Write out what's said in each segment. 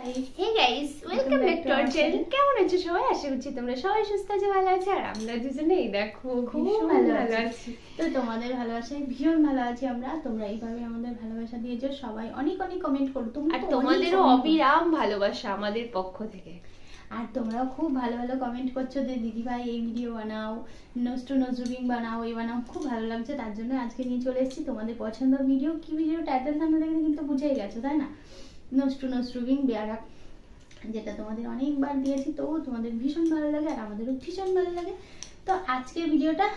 Hey guys, welcome back to our channel. কেমন আছো সবাই? আশা করছি তোমরা সবাই সুস্থ আছো, ভালো আছো। আর আমরা দুজনেই দেখো খুব ভালো আছি। তো তোমাদের ভালোবাসায় ভীষণ ভালো আছি আমরা। তোমরা এইভাবে আমাদের ভালোবাসা দিয়েছো, সবাই অনেক অনেক কমেন্ট করো। আর তোমাদেরও অবিরাম ভালোবাসা আমাদের পক্ষ থেকে। আর তোমরাও খুব ভালো ভালো কমেন্ট করছো যে দিদি ভাই এই ভিডিও বানাও, নষ্টু নজরুবিং বানাও, এই বানাও। খুব ভালো লাগছে, তার জন্য আজকে নিয়ে চলে এসেছি তোমাদের পছন্দের ভিডিও। কি ভিডিও টাইটেল থামলে দেখে কিন্তু বুঝেই গেছো, তাই না? নষ্টু নজরুবিং বেয়ারা, যেটা তোমাদের অনেকবার দিয়েছি, তো তোমাদের ভীষণ ভালো লাগে আর আমাদেরও ভীষণ ভালো লাগে। তো আজকের ভিডিওটা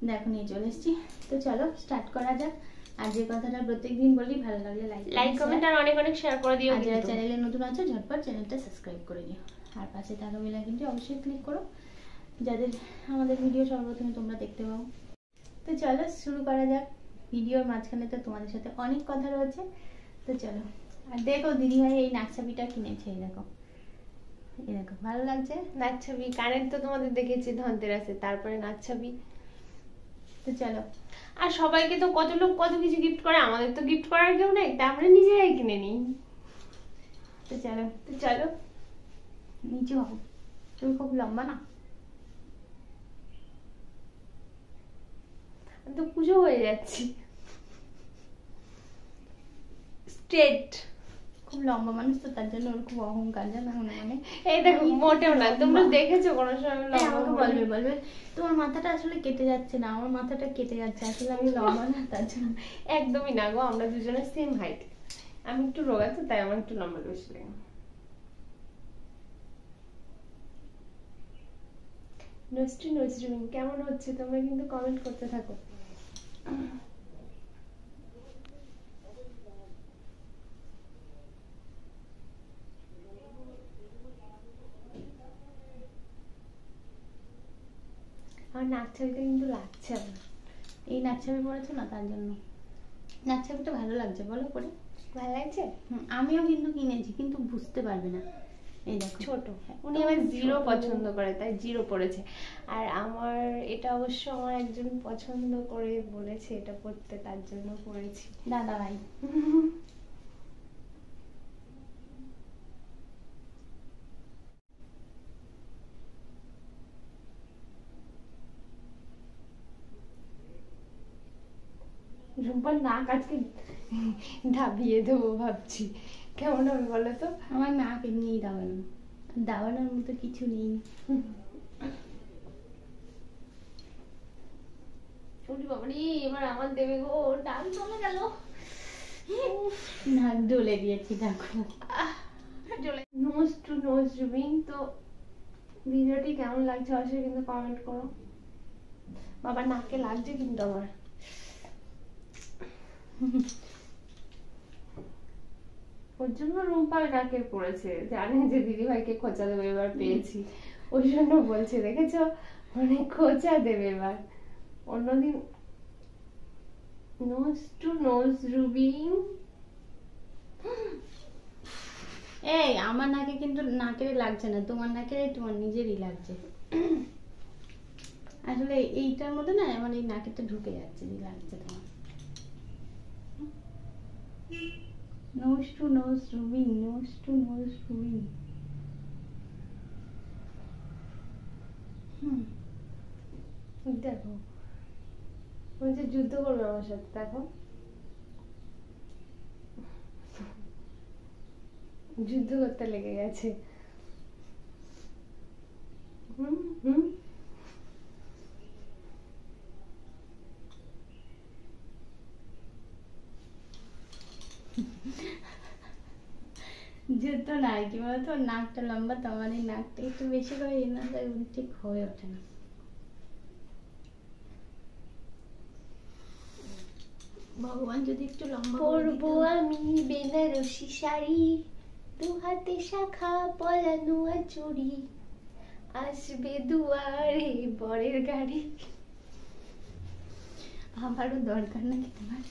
দেখো নিয়ে চলে এসেছি। তো চলো স্টার্ট করা যাক। আর যে কথাটা প্রত্যেকদিন বলি, ভালো লাগলে লাইক কমেন্ট আর অনেক অনেক শেয়ার করে দিও। আর যারা চ্যানেলে নতুন আছো ঝটপট চ্যানেলটা সাবস্ক্রাইব করে দিও, আর পাশে থাকা বেল আইকনটি অবশ্যই ক্লিক করো, যাদের আমাদের ভিডিও সর্বপ্রথমে তোমরা দেখতে পাও। তো চলো শুরু করা যাক। ভিডিওর মাঝখানে তো তোমাদের সাথে অনেক কথা রয়েছে, তো চলো। আর দেখো দিদিভাই এই নাকছাবিটা কিনেছে, এই দেখো, এই দেখো, ভালো লাগছে। নাকছাবি কানের তো তোমাদের দেখেছি ধনতেরাসে, তারপরে নাকছাবি। তো চলো। আর সবাইকে তো কত লোক কত কিছু গিফট করে, আমাদের তো গিফট করার কেউ নেই, তাই আমরা নিজেরাই কিনে নিই। তো চলো, তো চলো নিচু হও, তুমি খুব লম্বা না। তো পুজো হয়ে যাচ্ছি। স্ট্রেট, খুব লম্বা মানুষ তো, তার জন্য ওর খুব অহংকার, জানো মানে। এই দেখো মোটেও না, তোমরা দেখেছো কোনো সময় আমাকে বলবে তোমার মাথাটা আসলে কেটে যাচ্ছে না, আমার মাথাটা কেটে যাচ্ছে, আসলে আমি লম্বা না তার জন্য। একদমই না গো, আমরা দুজনে সেম হাইট। আমি একটু রোগা তো, তাই আমার একটু লম্বা বেশি লাগে। নষ্টু নজরুবিং কেমন হচ্ছে তোমরা কিন্তু কমেন্ট করতে থাকো। আমার নাকছাবিটা কিন্তু লাগছে আমার। এই নাকছাবি পরেছো না, তার জন্য। নাকছাবিটা ভালো লাগছে বলো পরে? ভালো লাগছে। আমিও কিন্তু কিনেছি, কিন্তু বুঝতে পারবে না। এই দেখো ছোট, উনি আবার জিরো পছন্দ করে, তাই জিরো পড়েছে। আর আমার এটা অবশ্য আমার একজন পছন্দ করে বলেছে এটা পড়তে, তার জন্য পড়েছি। দাদা ভাই। রূপার নাক আজকে ঢাবিয়ে দেবো ভাবছি, কেমন হবে বলো তো? আমার নাক এমনিই দাবানো, দাবানোর মতো কিছু নেই। এবার আমার দেবে গো, ডাল চলে গেল। নাক ডলে দিয়েছি, দেখো। Nose to nose rubbing. তো ভিডিওটি কেমন লাগছে অবশ্যই কিন্তু কমেন্ট করো। বাবা নাকে লাগছে কিন্তু আমার। ওর জন্য রুম্পার নাকে পড়েছে, জানে যে দিদি ভাইকে খোঁচা দেবে, এবার পেয়েছি ওই জন্য বলছে, দেখেছো মানে খোঁচা দেবে এবার। অন্যদিন নোজ টু নোজ রুবিং। এই আমার নাকে কিন্তু নাকের লাগছে না, তোমার নাকে তোমার নিজেরই লাগছে। আসলে এইটার মধ্যে না আমার এই নাকেরটা ঢুকে যাচ্ছে, লাগছে তোমার। Nose to nose rubbing, nose to nose rubbing. দেখো ওই যে যুদ্ধ করবে আমার সাথে, দেখো যুদ্ধ করতে লেগে গেছে। যুদ্ধ নাই, কি বলতো, নাকটা লম্বা তো, আমার এই নাকটা একটু বেশি করে না, তাই ঠিক হয়ে ওঠে না। ভগবান যদি একটু লম্বা পরবো আমি বেনারসি শাড়ি, দু হাতে শাখা পলানো চুড়ি, আসবে দুয়ারে বরের গাড়ি। আমারও দরকার নাকি তোমার?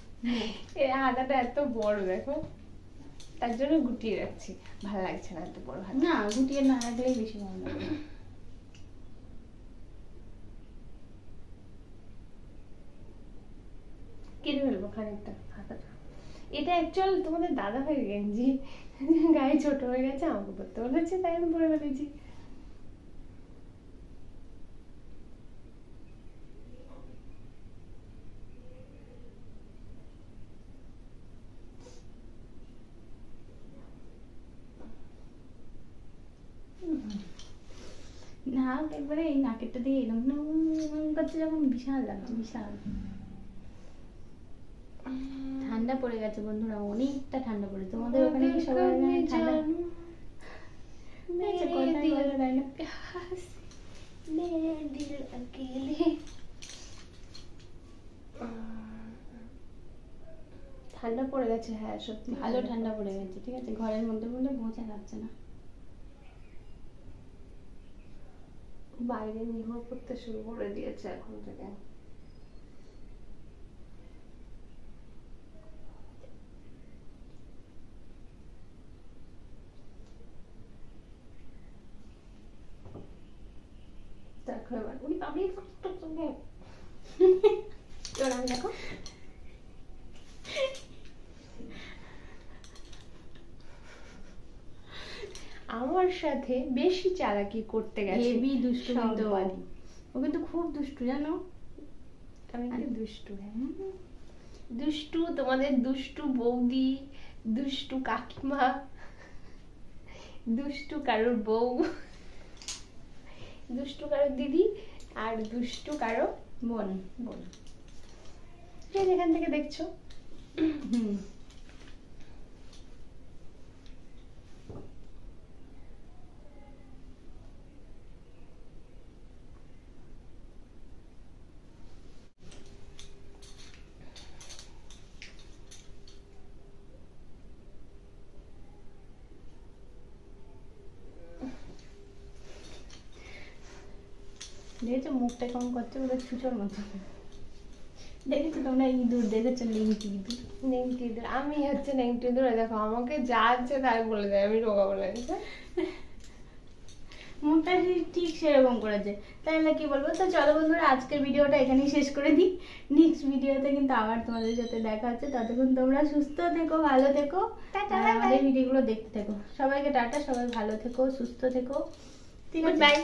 এই হাতাটা এত বড় দেখো, তার জন্য গুটিয়ে রাখছি, ভালো লাগছে না এত বড় হাত। না, গুটিয়ে না রাখলেই বেশি ভালো লাগে। কেটে ফেলবো খানিকটা হাতাটা। এটা অ্যাকচুয়াল তোমাদের দাদা ভাইয়ের গেঞ্জি, গায়ে ছোট হয়ে গেছে, আমাকে পরতে বলেছে তাই আমি পরে ফেলেছি। নাক একবারে এই নাকেরটা দিয়ে এরকম করছে যখন, বিশাল লাগছে, বিশাল ঠান্ডা পড়ে গেছে বন্ধুরা, অনেকটা ঠান্ডা পড়ে। তোমাদের ওখানে কি সবাই ঠান্ডা? আচ্ছা, কথাই বলো তাই না? ঠান্ডা পড়ে গেছে, হ্যাঁ সত্যি ভালো ঠান্ডা পড়ে গেছে, ঠিক আছে, ঘরের মধ্যে মধ্যে বোঝা যাচ্ছে না। বাইরে নির্ভর করতে শুরু করে দিয়েছে এখন থেকে। দেখো এবার, উই আমি দেখো আমার সাথে বেশি চালাকি করতে গেছে। হেভি দুষ্টু কিন্তু ও কিন্তু খুব দুষ্টু, জানো? আমি কি দুষ্টু? হ্যাঁ দুষ্টু, তোমাদের দুষ্টু বৌদি, দুষ্টু কাকিমা, দুষ্টু কারোর বউ, দুষ্টু কারোর দিদি, আর দুষ্টু কারো বোন। বোন, যেখান থেকে দেখছো। দেখেছো মুখটা কেমন করছে, ওটা ছুচোর মতো। দেখেছো তোমরা ইঁদুর দেখেছো? নেংটি ইঁদুর। নেংটি ইঁদুর, আমি হচ্ছে নেংটি ইঁদুর। দেখো আমাকে যা আছে তাই বলে দেয়, আমি রোগা বলে মুখটা ঠিক সেরকম করেছে, তাহলে কি বলবো। তো চলো বন্ধুরা, আজকের ভিডিওটা এখানেই শেষ করে দিই। নেক্সট ভিডিওতে কিন্তু আবার তোমাদের সাথে দেখা হচ্ছে। ততক্ষণ তোমরা সুস্থ থেকো, ভালো থেকো, আর আমাদের ভিডিওগুলো দেখতে থেকো। সবাইকে টাটা, সবাই ভালো থেকো, সুস্থ থেকো, ঠিক আছে, বাই।